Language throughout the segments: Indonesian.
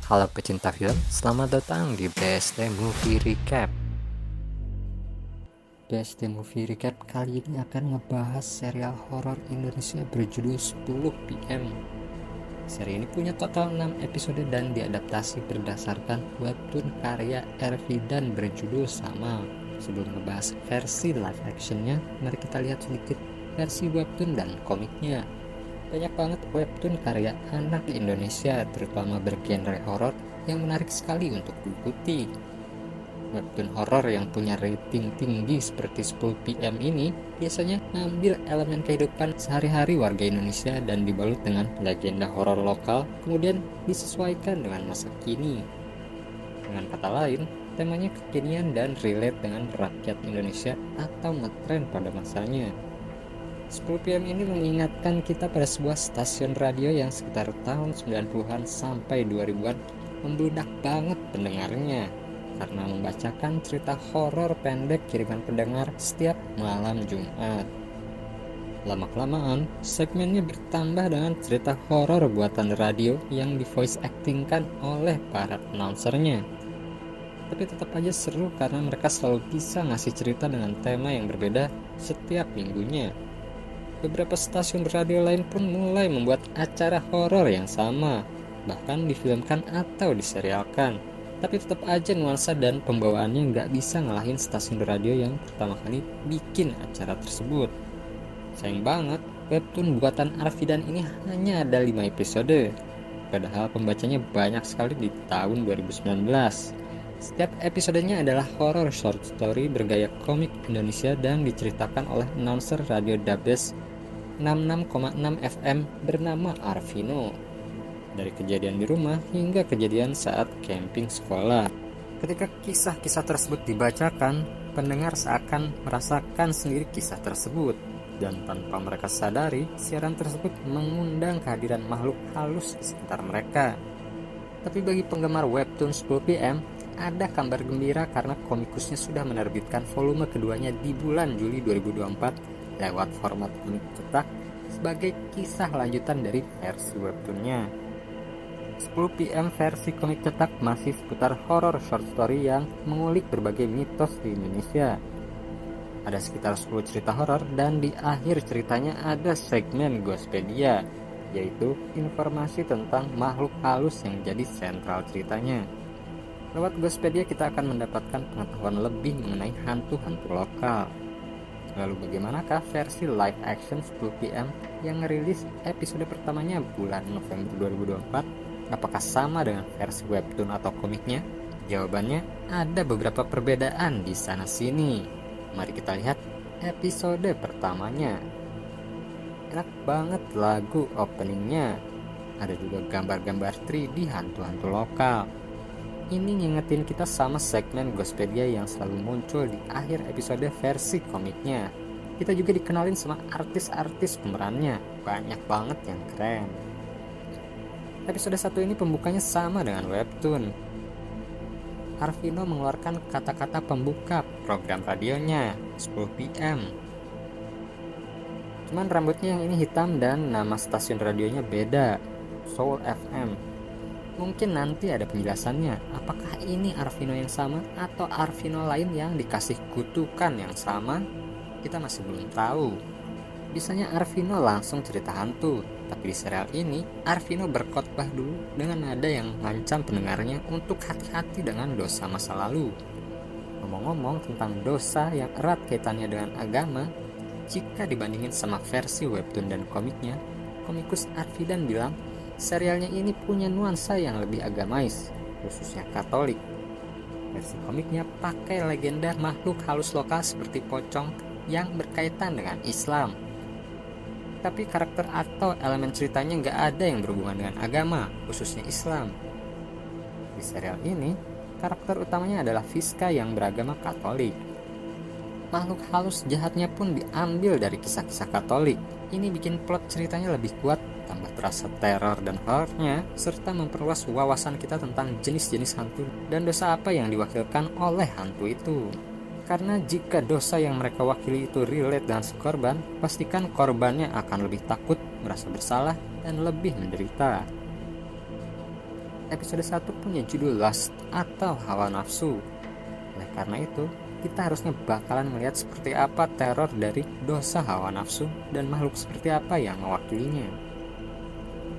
Halo pecinta film, selamat datang di BSD Movie Recap. BSD Movie Recap kali ini akan ngebahas serial horor Indonesia berjudul 10 PM. Seri ini punya total 6 episode dan diadaptasi berdasarkan webtoon karya Ervi dan berjudul sama. Sebelum ngebahas versi live actionnya, mari kita lihat sedikit versi webtoon dan komiknya. Banyak banget webtoon karya anak Indonesia, terutama bergenre horor, yang menarik sekali untuk diikuti. Webtoon horor yang punya rating tinggi seperti 10 PM ini biasanya ngambil elemen kehidupan sehari-hari warga Indonesia dan dibalut dengan legenda horor lokal, kemudian disesuaikan dengan masa kini. Dengan kata lain, temanya kekinian dan relate dengan rakyat Indonesia atau ngetren pada masanya. 10 PM ini mengingatkan kita pada sebuah stasiun radio yang sekitar tahun 90-an sampai 2000-an membludak banget pendengarnya karena membacakan cerita horor pendek kiriman pendengar setiap malam Jumat. Lama-kelamaan, segmennya bertambah dengan cerita horor buatan radio yang di voice actingkan oleh para announcernya. Tapi tetap aja seru karena mereka selalu bisa ngasih cerita dengan tema yang berbeda setiap minggunya. Beberapa stasiun radio lain pun mulai membuat acara horor yang sama, bahkan difilmkan atau diserialkan. Tapi tetap aja nuansa dan pembawaannya nggak bisa ngalahin stasiun radio yang pertama kali bikin acara tersebut. Sayang banget, webtoon buatan Arfidan ini hanya ada 5 episode, padahal pembacanya banyak sekali di tahun 2019. Setiap episodenya adalah horror short story bergaya komik Indonesia dan diceritakan oleh announcer radio Dabes 66,6 FM bernama Arvino. Dari kejadian di rumah hingga kejadian saat camping sekolah. Ketika kisah-kisah tersebut dibacakan, pendengar seakan merasakan sendiri kisah tersebut. Dan tanpa mereka sadari, siaran tersebut mengundang kehadiran makhluk halus di sekitar mereka. Tapi bagi penggemar webtoon 10 PM, ada kabar gembira karena komikusnya sudah menerbitkan volume keduanya di bulan Juli 2024 lewat format komik cetak sebagai kisah lanjutan dari versi webtoonnya. 10 PM versi komik cetak masih seputar horror short story yang mengulik berbagai mitos di Indonesia. Ada sekitar 10 cerita horor dan di akhir ceritanya ada segmen Ghostpedia, yaitu informasi tentang makhluk halus yang jadi sentral ceritanya. Lewat Ghostpedia kita akan mendapatkan pengetahuan lebih mengenai hantu-hantu lokal. Lalu bagaimanakah versi live action 10 PM yang ngerilis episode pertamanya bulan November 2024? Apakah sama dengan versi webtoon atau komiknya? Jawabannya ada beberapa perbedaan di sana-sini. Mari kita lihat episode pertamanya. Enak banget lagu openingnya. Ada juga gambar-gambar 3D hantu-hantu lokal. Ini ngingetin kita sama segmen Ghostpedia yang selalu muncul di akhir episode versi komiknya. Kita juga dikenalin sama artis-artis pemerannya, banyak banget yang keren. Episode 1 ini pembukanya sama dengan webtoon. Arvino mengeluarkan kata-kata pembuka program radionya, 10 PM. Cuman rambutnya yang ini hitam dan nama stasiun radionya beda, Soul FM. Mungkin nanti ada penjelasannya, apakah ini Arvino yang sama atau Arvino lain yang dikasih kutukan yang sama? Kita masih belum tahu. Biasanya Arvino langsung cerita hantu, tapi di serial ini Arvino berkhotbah dulu dengan nada yang ngancam pendengarnya untuk hati-hati dengan dosa masa lalu. Ngomong-ngomong tentang dosa yang erat kaitannya dengan agama, jika dibandingin sama versi webtoon dan komiknya, komikus Arfidan bilang serialnya ini punya nuansa yang lebih agamais, khususnya Katolik. Versi komiknya pakai legenda makhluk halus lokal seperti pocong yang berkaitan dengan Islam. Tapi karakter atau elemen ceritanya nggak ada yang berhubungan dengan agama, khususnya Islam. Di serial ini, karakter utamanya adalah Fiska yang beragama Katolik. Makhluk halus jahatnya pun diambil dari kisah-kisah Katolik. Ini bikin plot ceritanya lebih kuat, tambah terasa teror dan horornya, serta memperluas wawasan kita tentang jenis-jenis hantu dan dosa apa yang diwakilkan oleh hantu itu. Karena jika dosa yang mereka wakili itu relate dengan si korban, pastikan korbannya akan lebih takut, merasa bersalah, dan lebih menderita. episode 1 punya judul Lust atau hawa nafsu. Oleh karena itu, kita harusnya bakalan melihat seperti apa teror dari dosa hawa nafsu dan makhluk seperti apa yang mewakilinya.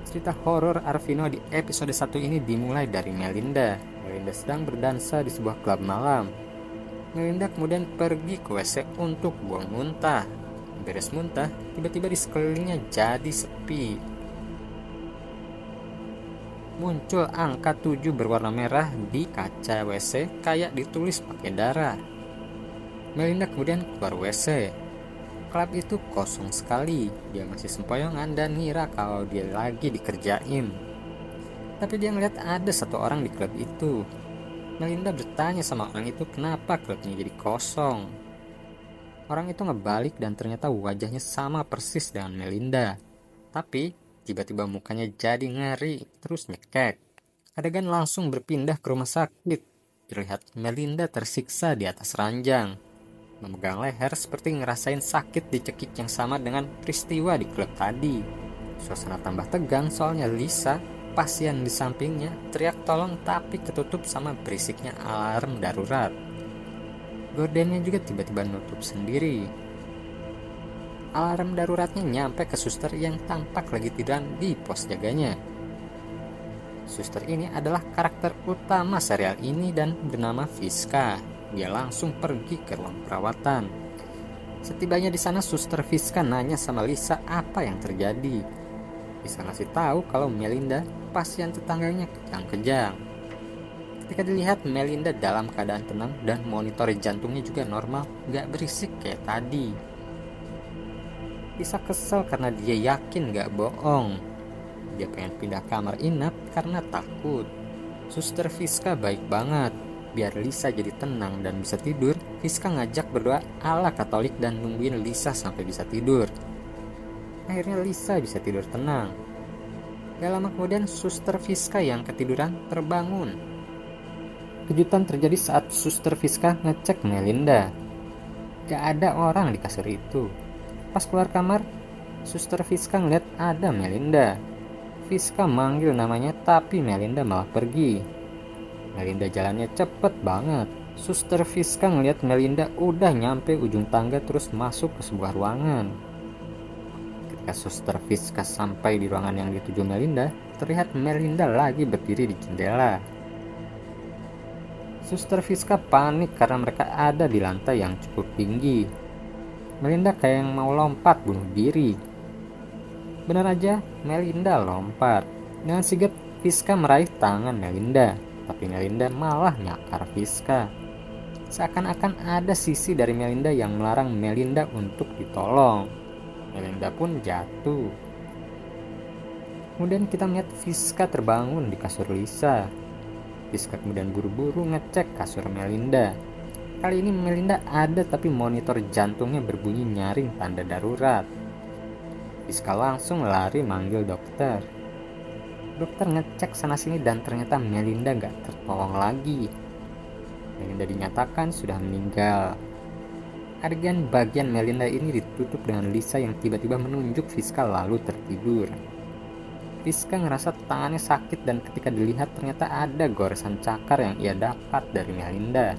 Cerita horor Arvino di episode 1 ini dimulai dari Melinda. Melinda sedang berdansa di sebuah klub malam. Melinda kemudian pergi ke WC untuk buang muntah. Beres muntah, tiba-tiba di sekelilingnya jadi sepi. Muncul angka 7 berwarna merah di kaca WC kayak ditulis pakai darah. Melinda kemudian keluar WC. Klub itu kosong sekali. Dia masih sempoyongan dan ngira kalau dia lagi dikerjain. Tapi dia ngeliat ada satu orang di klub itu. Melinda bertanya sama orang itu kenapa klubnya jadi kosong. Orang itu ngebalik dan ternyata wajahnya sama persis dengan Melinda. Tapi tiba-tiba mukanya jadi ngeri, terus nyekek. Adegan langsung berpindah ke rumah sakit. Terlihat Melinda tersiksa di atas ranjang, memegang leher seperti ngerasain sakit dicekik yang sama dengan peristiwa di klub tadi. Suasana tambah tegang soalnya Lisa, pasien di sampingnya, teriak tolong tapi ketutup sama berisiknya alarm darurat. Gordennya juga tiba-tiba nutup sendiri. Alarm daruratnya nyampe ke suster yang tampak lagi tiduran di pos jaganya. Suster ini adalah karakter utama serial ini dan bernama Fiska. Dia langsung pergi ke ruang perawatan. Setibanya di sana, Suster Fiska nanya sama Lisa apa yang terjadi. Bisa ngasih tahu kalau Melinda, pasien tetangganya, kejang-kejang. Ketika dilihat Melinda dalam keadaan tenang dan monitor jantungnya juga normal, gak berisik kayak tadi. Lisa kesel karena dia yakin gak bohong. Dia pengen pindah kamar inap karena takut. Suster Fiska baik banget. Biar Lisa jadi tenang dan bisa tidur, Fiska ngajak berdoa ala Katolik dan nungguin Lisa sampai bisa tidur. Akhirnya Lisa bisa tidur tenang. Gak lama kemudian Suster Fiska yang ketiduran terbangun. Kejutan terjadi saat Suster Fiska ngecek Melinda. Gak ada orang di kasur itu. Pas keluar kamar, Suster Fiska ngeliat ada Melinda. Fiska manggil namanya tapi Melinda malah pergi. Melinda jalannya cepet banget. Suster Fiska ngeliat Melinda udah nyampe ujung tangga terus masuk ke sebuah ruangan. Ketika Suster Fiska sampai di ruangan yang dituju Melinda, terlihat Melinda lagi berdiri di jendela. Suster Fiska panik karena mereka ada di lantai yang cukup tinggi. Melinda kayak yang mau lompat bunuh diri. Benar aja, Melinda lompat. Dengan sigap, Fiska meraih tangan Melinda. Tapi Melinda malah nyakar Fiska. Seakan-akan ada sisi dari Melinda yang melarang Melinda untuk ditolong. Melinda pun jatuh. Kemudian kita melihat Fiska terbangun di kasur Lisa. Fiska kemudian buru-buru ngecek kasur Melinda. Kali ini Melinda ada tapi monitor jantungnya berbunyi nyaring tanda darurat. Fiska langsung lari manggil dokter. Dokter ngecek sana-sini dan ternyata Melinda gak tertolong lagi. Melinda dinyatakan sudah meninggal. Adegan bagian Melinda ini ditutup dengan Lisa yang tiba-tiba menunjuk Fiska lalu tertidur. Fiska ngerasa tangannya sakit dan ketika dilihat ternyata ada goresan cakar yang ia dapat dari Melinda.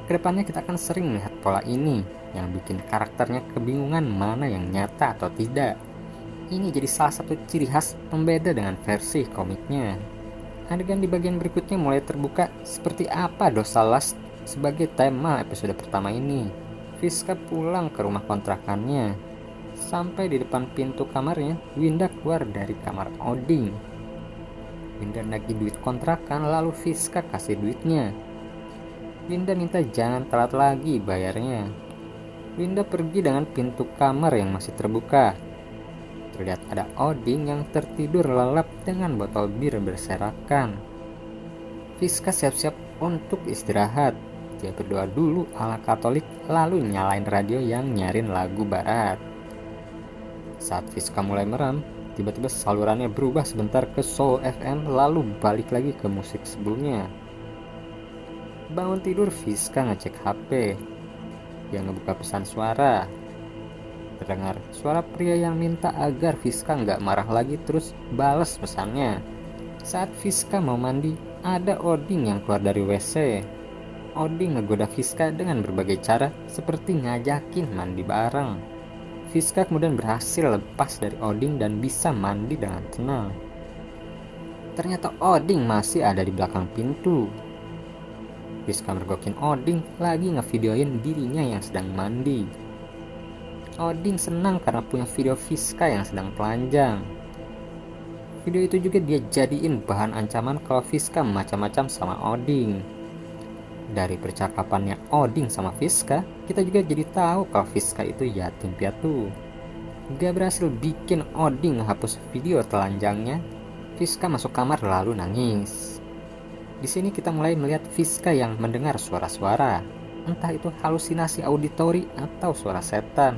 Kedepannya kita akan sering melihat pola ini yang bikin karakternya kebingungan mana yang nyata atau tidak. Ini jadi salah satu ciri khas pembeda dengan versi komiknya. Adegan di bagian berikutnya mulai terbuka seperti apa dosa Lust sebagai tema episode pertama ini. Fiska pulang ke rumah kontrakannya. Sampai di depan pintu kamarnya, Winda keluar dari kamar Oding. Winda nagih duit kontrakan lalu Fiska kasih duitnya. Winda minta jangan telat lagi bayarnya. Winda pergi dengan pintu kamar yang masih terbuka. Terlihat ada Oding yang tertidur lelap dengan botol bir berserakan. Fiska siap-siap untuk istirahat. Dia berdoa dulu ala Katolik lalu nyalain radio yang nyarin lagu barat. Saat Fiska mulai merem, tiba-tiba salurannya berubah sebentar ke Soul FM lalu balik lagi ke musik sebelumnya. Bangun tidur, Fiska ngecek HP. Dia ngebuka pesan suara. terdengar suara pria yang minta agar Fiska nggak marah lagi terus balas pesannya. Saat Fiska mau mandi, ada Odin yang keluar dari WC. Odin ngegoda Fiska dengan berbagai cara seperti ngajakin mandi bareng. Fiska kemudian berhasil lepas dari Odin dan bisa mandi dengan tenang. Ternyata Odin masih ada di belakang pintu. Fiska mergokin Odin lagi ngevideoin dirinya yang sedang mandi. Odin senang karena punya video Fiska yang sedang telanjang. Video itu juga dia jadiin bahan ancaman kalau Fiska macam-macam sama Odin. Dari percakapannya Odin sama Fiska, kita juga jadi tahu kalau Fiska itu yatim piatu. Gak berhasil bikin Odin menghapus video telanjangnya, Fiska masuk kamar lalu nangis. Di sini kita mulai melihat Fiska yang mendengar suara-suara, entah itu halusinasi auditori atau suara setan.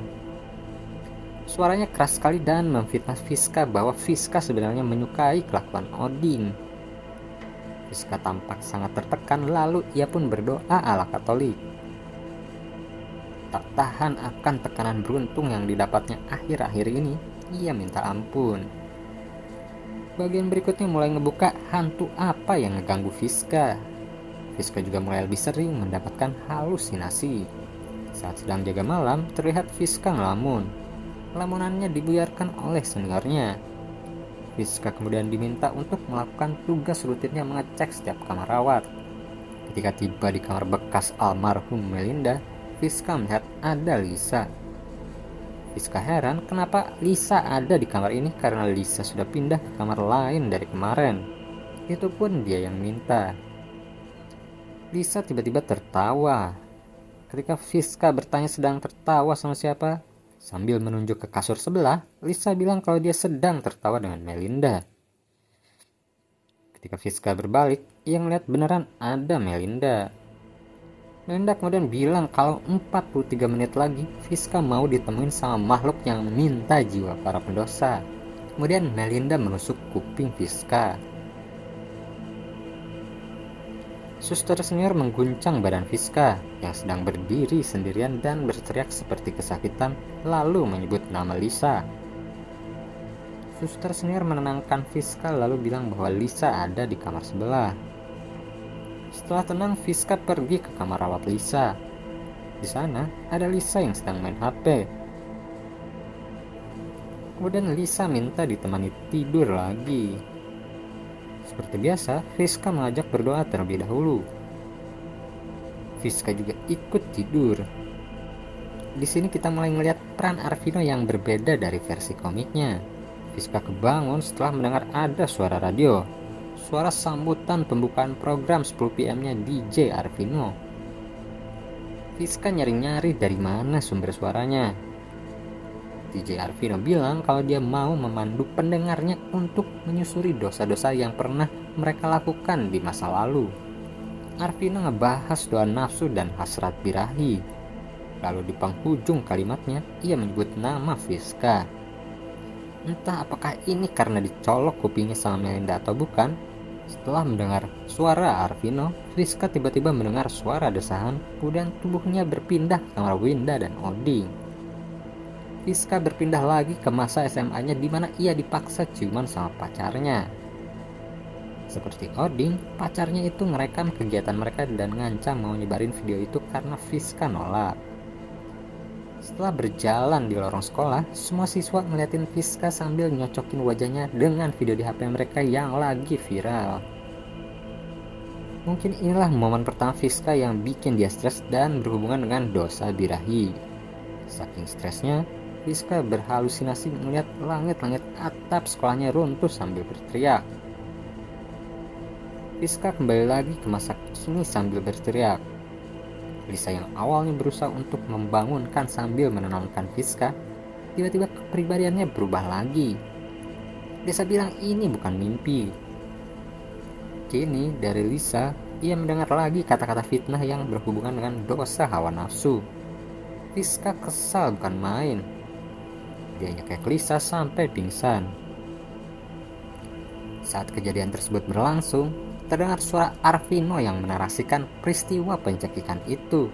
Suaranya keras sekali dan memfitnah Fiska bahwa Fiska sebenarnya menyukai kelakuan Odin. Fiska tampak sangat tertekan lalu ia pun berdoa ala Katolik. Tak tahan akan tekanan beruntung yang didapatnya akhir-akhir ini, ia minta ampun. Bagian berikutnya mulai ngebuka hantu apa yang ngeganggu Fiska. Fiska juga mulai lebih sering mendapatkan halusinasi. Saat sedang jaga malam, terlihat Fiska ngelamun. Lamunannya dibuyarkan oleh seniornya. Fiska kemudian diminta untuk melakukan tugas rutinnya mengecek setiap kamar rawat. Ketika tiba di kamar bekas almarhum Melinda, Fiska melihat ada Lisa. Fiska heran kenapa Lisa ada di kamar ini karena Lisa sudah pindah ke kamar lain dari kemarin. Itu pun dia yang minta. Lisa tiba-tiba tertawa. Ketika Fiska bertanya sedang tertawa sama siapa, sambil menunjuk ke kasur sebelah, Lisa bilang kalau dia sedang tertawa dengan Melinda. Ketika Fiska berbalik, ia melihat beneran ada Melinda. Melinda kemudian bilang kalau 43 menit lagi Fiska mau ditemuin sama makhluk yang minta jiwa para pendosa. Kemudian Melinda menusuk kuping Fiska. Suster senior mengguncang badan Fiska yang sedang berdiri sendirian dan berteriak seperti kesakitan lalu menyebut nama Lisa. Suster senior menenangkan Fiska lalu bilang bahwa Lisa ada di kamar sebelah. Setelah tenang, Fiska pergi ke kamar rawat Lisa. Di sana ada Lisa yang sedang main HP. Kemudian Lisa minta ditemani tidur lagi. Seperti biasa, Fiska mengajak berdoa terlebih dahulu. Fiska juga ikut tidur. Di sini kita mulai melihat peran Arvino yang berbeda dari versi komiknya. Fiska kebangun setelah mendengar ada suara radio. Suara sambutan pembukaan program 10 PM-nya DJ Arvino. Fiska nyari-nyari dari mana sumber suaranya. DJ Arvino bilang kalau dia mau memandu pendengarnya untuk menyusuri dosa-dosa yang pernah mereka lakukan di masa lalu. Arvino ngebahas doa nafsu dan hasrat birahi. Lalu di penghujung kalimatnya, ia menyebut nama Fiska. Entah apakah ini karena dicolok kupingnya sama Melinda atau bukan, setelah mendengar suara Arvino, Fiska tiba-tiba mendengar suara desahan, kemudian tubuhnya berpindah ke kamar Winda dan Odin. Fiska berpindah lagi ke masa SMA-nya di mana ia dipaksa ciuman sama pacarnya. Seperti Odin, pacarnya itu ngerekam kegiatan mereka dan ngancam mau nyebarin video itu karena Fiska nolak. Setelah berjalan di lorong sekolah, semua siswa ngeliatin Fiska sambil nyocokin wajahnya dengan video di HP mereka yang lagi viral. Mungkin inilah momen pertama Fiska yang bikin dia stres dan berhubungan dengan dosa birahi. Saking stresnya, Fiska berhalusinasi melihat langit-langit atap sekolahnya runtuh sambil berteriak. Fiska kembali lagi ke masa kini sambil berteriak. Lisa yang awalnya berusaha untuk membangunkan sambil menenangkan Fiska, tiba-tiba kepribadiannya berubah lagi. Lisa bilang ini bukan mimpi. Kini dari Lisa, ia mendengar lagi kata-kata fitnah yang berhubungan dengan dosa hawa nafsu. Fiska kesal bukan main. Dia nyekek Lisa sampai pingsan. Saat kejadian tersebut berlangsung, terdengar suara Arvino yang menarasikan peristiwa pencekikan itu.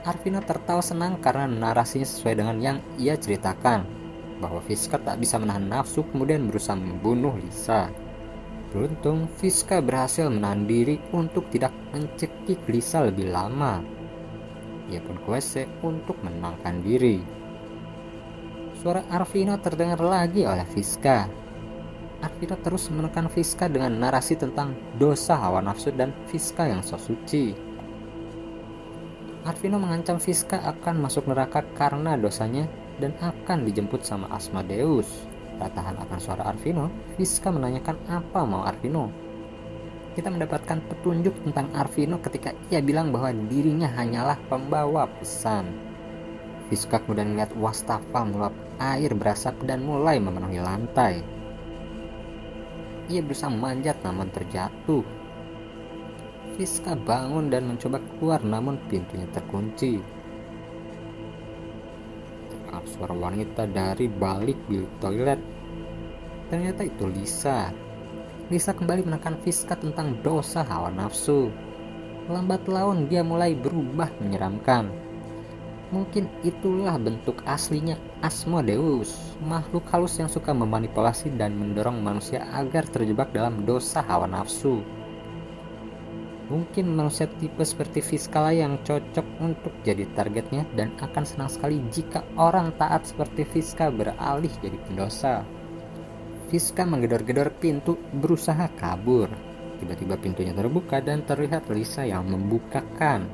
Arvino tertawa senang karena narasinya sesuai dengan yang ia ceritakan, bahwa Fiska tak bisa menahan nafsu kemudian berusaha membunuh Lisa. Beruntung, Fiska berhasil menahan diri untuk tidak mencekik Lisa lebih lama. Ia pun ke WC untuk menenangkan diri. Suara Arvino terdengar lagi oleh Fiska. Arvino terus menekan Fiska dengan narasi tentang dosa hawa nafsu dan Fiska yang so suci. Arvino mengancam Fiska akan masuk neraka karena dosanya dan akan dijemput sama Asmodeus. Tak tahan akan suara Arvino, Fiska menanyakan apa mau Arvino. Kita mendapatkan petunjuk tentang Arvino ketika ia bilang bahwa dirinya hanyalah pembawa pesan. Fiska kemudian melihat wastafel meluap air berasap dan mulai memenuhi lantai. Ia berusaha memanjat namun terjatuh. Fiska bangun dan mencoba keluar namun pintunya terkunci. Terdengar suara wanita dari balik bilik toilet. Ternyata itu Lisa. Lisa kembali menekan Fiska tentang dosa hawa nafsu. Lambat laun dia mulai berubah menyeramkan. Mungkin itulah bentuk aslinya Asmodeus, makhluk halus yang suka memanipulasi dan mendorong manusia agar terjebak dalam dosa hawa nafsu. Mungkin manusia tipe seperti Fiska lah yang cocok untuk jadi targetnya dan akan senang sekali jika orang taat seperti Fiska beralih jadi pendosa. Fiska menggedor-gedor pintu berusaha kabur. Tiba-tiba pintunya terbuka dan terlihat Lisa yang membukakan.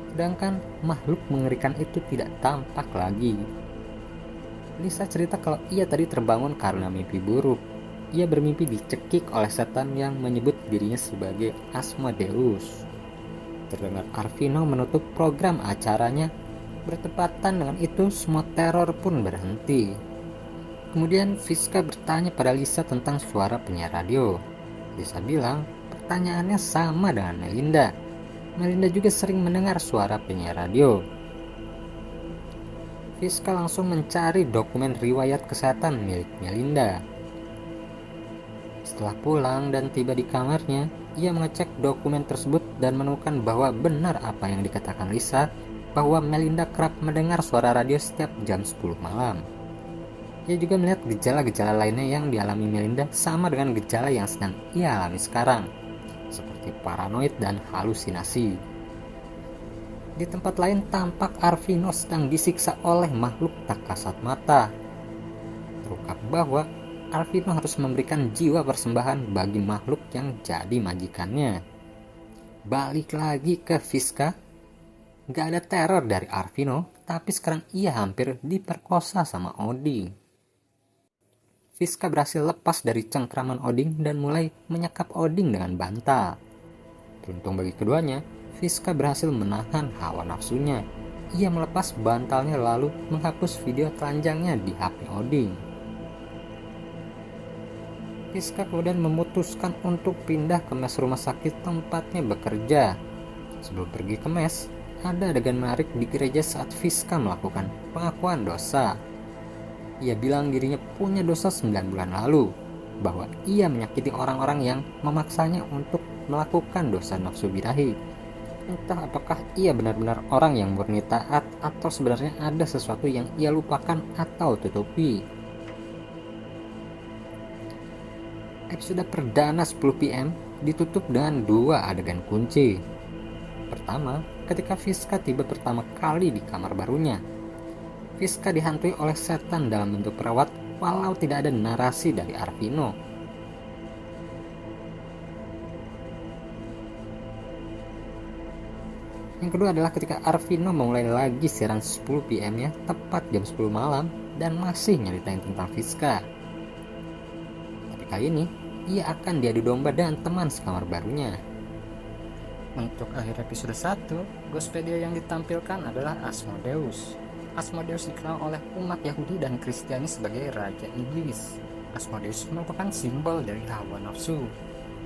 Sedangkan makhluk mengerikan itu tidak tampak lagi. Lisa cerita kalau ia tadi terbangun karena mimpi buruk. Ia bermimpi dicekik oleh setan yang menyebut dirinya sebagai Asmodeus. Terdengar Arvino menutup program acaranya. Bertepatan dengan itu, semua teror pun berhenti. Kemudian Fiska bertanya pada Lisa tentang suara penyiar radio. Lisa bilang pertanyaannya sama dengan Melinda. Melinda juga sering mendengar suara penyiar radio. Fiska langsung mencari dokumen riwayat kesehatan milik Melinda. Setelah pulang dan tiba di kamarnya, ia mengecek dokumen tersebut dan menemukan bahwa benar apa yang dikatakan Lisa, bahwa Melinda kerap mendengar suara radio setiap jam 10 malam. Ia juga melihat gejala-gejala lainnya yang dialami Melinda sama dengan gejala yang sedang ia alami sekarang, seperti paranoid dan halusinasi. Di tempat lain tampak Arvino sedang disiksa oleh makhluk tak kasat mata. Terungkap bahwa Arvino harus memberikan jiwa persembahan bagi makhluk yang jadi majikannya. Balik lagi ke Fiska. Gak ada teror dari Arvino, tapi sekarang ia hampir diperkosa sama Odin. Fiska berhasil lepas dari cengkraman Odin dan mulai menyekap Odin dengan bantal. Beruntung bagi keduanya, Fiska berhasil menahan hawa nafsunya. Ia melepas bantalnya lalu menghapus video telanjangnya di HP Odin. Fiska kemudian memutuskan untuk pindah ke mes rumah sakit tempatnya bekerja. Sebelum pergi ke mes, ada adegan menarik di gereja saat Fiska melakukan pengakuan dosa. Ia bilang dirinya punya dosa 9 bulan lalu, bahwa ia menyakiti orang-orang yang memaksanya untuk melakukan dosa nafsu birahi. Entah apakah ia benar-benar orang yang murni taat atau sebenarnya ada sesuatu yang ia lupakan atau tutupi. Episode perdana 10 PM ditutup dengan 2 adegan kunci. Pertama, ketika Fiska tiba pertama kali di kamar barunya. Fiska dihantui oleh setan dalam bentuk perawat walau tidak ada narasi dari Arvino. Yang kedua adalah ketika Arvino memulai lagi siaran 10 PM nya tepat jam 10 malam dan masih nyeritain tentang Fiska. Tapi kali ini ia akan diadu domba dengan teman sekamar barunya. Untuk akhir episode 1, Ghostpedia yang ditampilkan adalah Asmodeus. Asmodeus dikenal oleh umat Yahudi dan Kristiani sebagai Raja Iblis. Asmodeus merupakan simbol dari hawa nafsu.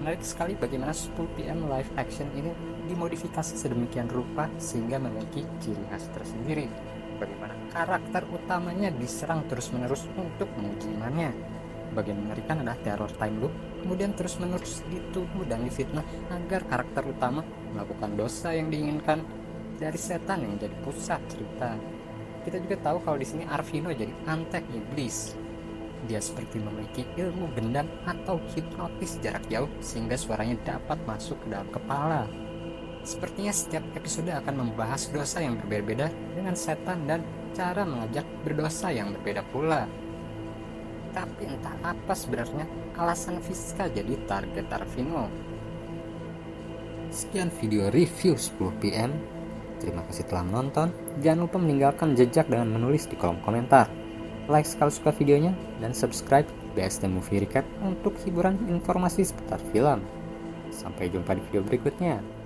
Menarik sekali bagaimana 10 PM live action ini dimodifikasi sedemikian rupa sehingga memiliki ciri khas tersendiri. Bagaimana karakter utamanya diserang terus-menerus untuk menguji imannya. Bagian mengerikan adalah terror time loop, kemudian terus-menerus dituduh dan difitnah agar karakter utama melakukan dosa yang diinginkan. dari setan yang jadi pusat cerita. Kita juga tahu kalau di sini Arvino jadi antek iblis. Dia seperti memiliki ilmu gendam atau hipnotis jarak jauh sehingga suaranya dapat masuk ke dalam kepala. Sepertinya setiap episode akan membahas dosa yang berbeda-beda dengan setan dan cara mengajak berdosa yang berbeda pula. Tapi entah apa sebenarnya alasan Fiska jadi target Arvino. Sekian video review 10 PM. Terima kasih telah menonton. Jangan lupa meninggalkan jejak dengan menulis di kolom komentar. Like kalau suka videonya dan subscribe BSD Movie Recap untuk hiburan informasi seputar film. Sampai jumpa di video berikutnya.